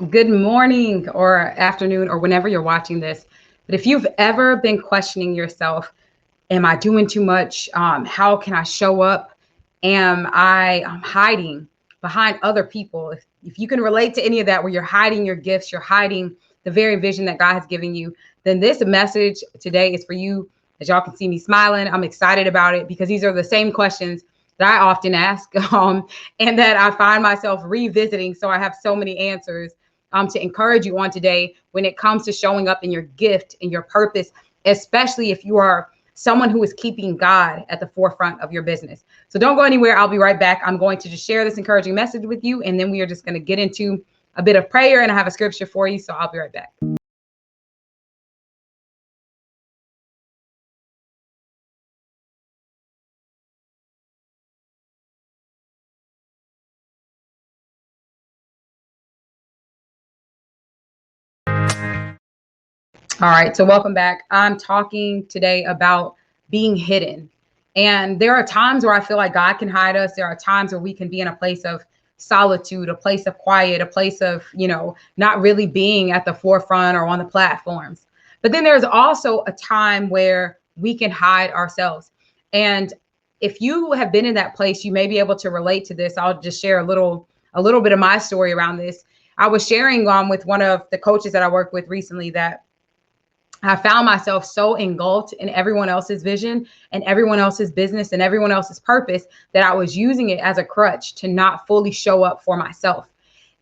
Good morning or afternoon or whenever you're watching this. But if you've ever been questioning yourself, am I doing too much? How can I show up? Am I hiding behind other people? If you can relate to any of that, where you're hiding your gifts, you're hiding the very vision that God has given you, then this message today is for you. As y'all can see me smiling, I'm excited about it because these are the same questions that I often ask and that I find myself revisiting. So I have so many answers to encourage you on today when it comes to showing up in your gift and your purpose, especially if you are someone who is keeping God at the forefront of your business. So don't go anywhere. I'll be right back. I'm going to just share this encouraging message with you, and then we are just going to get into a bit of prayer, and I have a scripture for you. So I'll be right back. All right, so welcome back. I'm talking today about being hidden. And there are times where I feel like God can hide us. There are times where we can be in a place of solitude, a place of quiet, a place of, not really being at the forefront or on the platforms. But then there's also a time where we can hide ourselves. And if you have been in that place, you may be able to relate to this. I'll just share a little bit of my story around this. I was sharing with one of the coaches that I worked with recently that I found myself so engulfed in everyone else's vision and everyone else's business and everyone else's purpose that I was using it as a crutch to not fully show up for myself.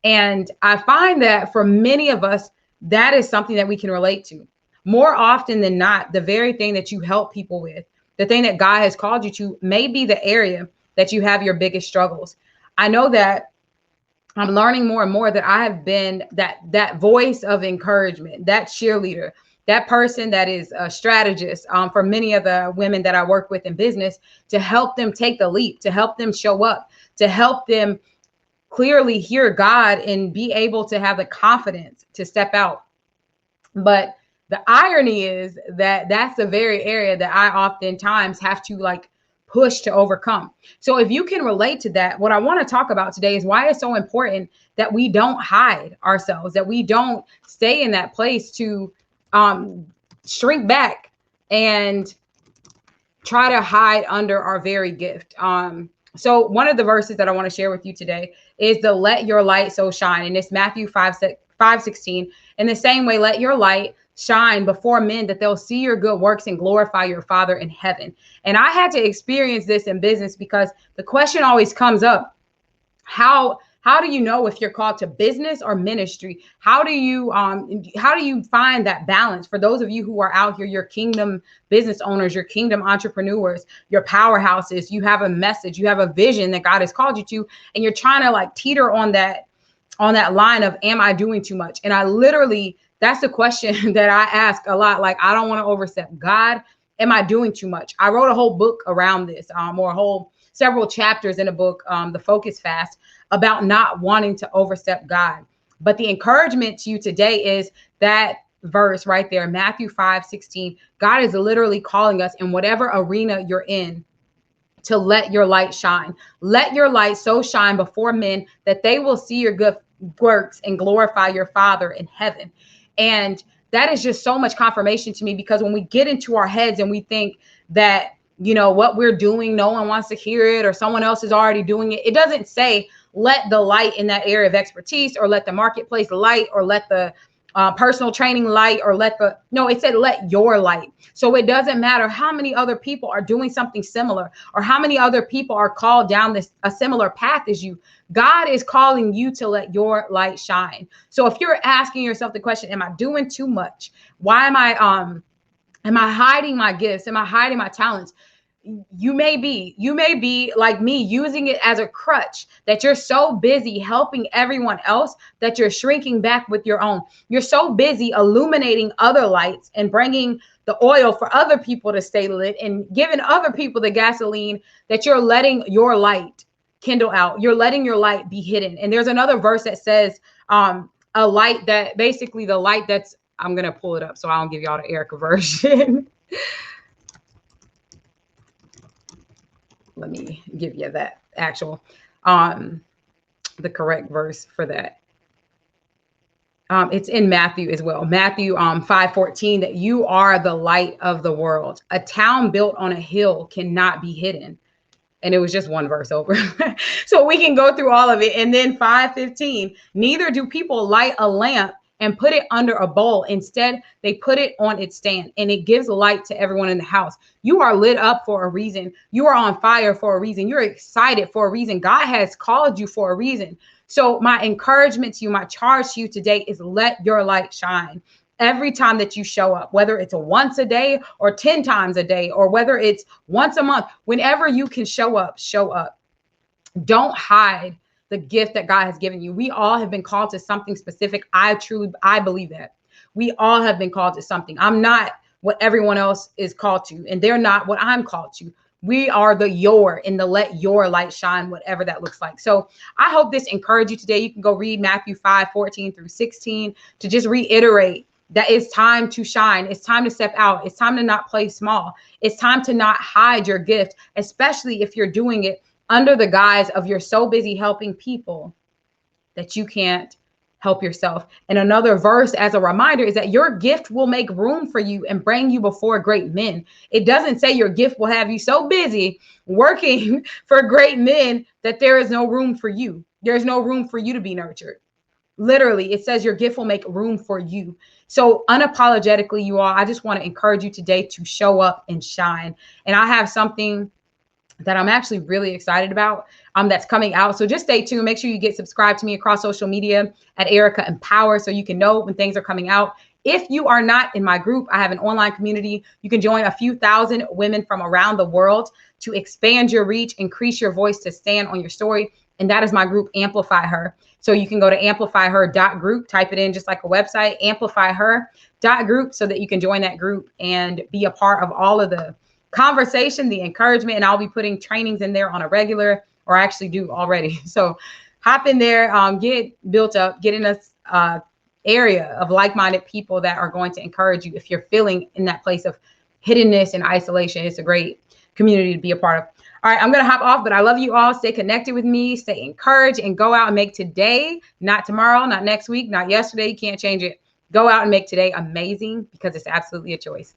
And I find that for many of us, that is something that we can relate to. More often than not, the very thing that you help people with, the thing that God has called you to, may be the area that you have your biggest struggles. I know that I'm learning more and more that I have been that voice of encouragement, that cheerleader, that person that is a strategist for many of the women that I work with in business, to help them take the leap, to help them show up, to help them clearly hear God and be able to have the confidence to step out. But the irony is that that's the very area that I oftentimes have to push to overcome. So if you can relate to that, what I want to talk about today is why it's so important that we don't hide ourselves, that we don't stay in that place to um, shrink back and try to hide under our very gift. So one of the verses that I want to share with you today is the let your light so shine. And it's Matthew 5:16. In the same way, let your light shine before men that they'll see your good works and glorify your Father in heaven. And I had to experience this in business because the question always comes up, how do you know if you're called to business or ministry? How do you find that balance? For those of you who are out here, your kingdom business owners, your kingdom entrepreneurs, your powerhouses, you have a message, you have a vision that God has called you to, and you're trying to teeter on that line of, am I doing too much? And I literally, that's the question that I ask a lot. Like, I don't want to overstep. God, am I doing too much? I wrote a whole book around this, or a whole several chapters in a book, The Focus Fast, about not wanting to overstep God. But the encouragement to you today is that verse right there, Matthew 5:16. God is literally calling us in whatever arena you're in to let your light shine. Let your light so shine before men that they will see your good works and glorify your Father in heaven. And that is just so much confirmation to me, because when we get into our heads and we think that, what we're doing, no one wants to hear it, or someone else is already doing it. It doesn't say let the light in that area of expertise, or let the marketplace light, or let the personal training light, or no, it said let your light. So it doesn't matter how many other people are doing something similar, or how many other people are called down a similar path as you. God is calling you to let your light shine. So if you're asking yourself the question, am I doing too much? Why am I hiding my gifts? Am I hiding my talents? You may be like me, using it as a crutch, that you're so busy helping everyone else that you're shrinking back with your own. You're so busy illuminating other lights and bringing the oil for other people to stay lit and giving other people the gasoline, that you're letting your light kindle out. You're letting your light be hidden. And there's another verse that says, a light that basically the light that's, I'm going to pull it up so I don't give y'all the Erica version. Let me give you that actual, the correct verse for that. It's in Matthew as well. Matthew 5:14, that you are the light of the world. A town built on a hill cannot be hidden. And it was just one verse over. So we can go through all of it. And then 5:15, neither do people light a lamp and put it under a bowl. Instead, they put it on its stand, and it gives light to everyone in the house. You are lit up for a reason. You are on fire for a reason. You're excited for a reason. God has called you for a reason. So my encouragement to you, my charge to you today is let your light shine. Every time that you show up, whether it's once a day or 10 times a day, or whether it's once a month, whenever you can show up, show up. Don't hide the gift that God has given you. We all have been called to something specific. I believe that. We all have been called to something. I'm not what everyone else is called to, and they're not what I'm called to. We are the your in the let your light shine, whatever that looks like. So I hope this encouraged you today. You can go read Matthew 5:14 through 16 to just reiterate that it's time to shine. It's time to step out. It's time to not play small. It's time to not hide your gift, especially if you're doing it under the guise of you're so busy helping people that you can't help yourself. And another verse as a reminder is that your gift will make room for you and bring you before great men. It doesn't say your gift will have you so busy working for great men that there is no room for you. There's no room for you to be nurtured. Literally, it says your gift will make room for you. So unapologetically, you all, I just want to encourage you today to show up and shine. And I have something that I'm actually really excited about that's coming out. So just stay tuned. Make sure you get subscribed to me across social media at Erica Empower so you can know when things are coming out. If you are not in my group, I have an online community. You can join a few thousand women from around the world to expand your reach, increase your voice, to stand on your story. And that is my group, Amplify Her. So you can go to amplifyher.group, type it in just like a website, amplifyher.group, so that you can join that group and be a part of all of the conversation, the encouragement. And I'll be putting trainings in there on a regular, or I actually do already. So hop in there, get built up, get in a area of like-minded people that are going to encourage you if you're feeling in that place of hiddenness and isolation. It's a great community to be a part of. All right, I'm going to hop off, but I love you all. Stay connected with me, stay encouraged, and go out and make today, not tomorrow, not next week, not yesterday. You can't change it. Go out and make today amazing, because it's absolutely a choice.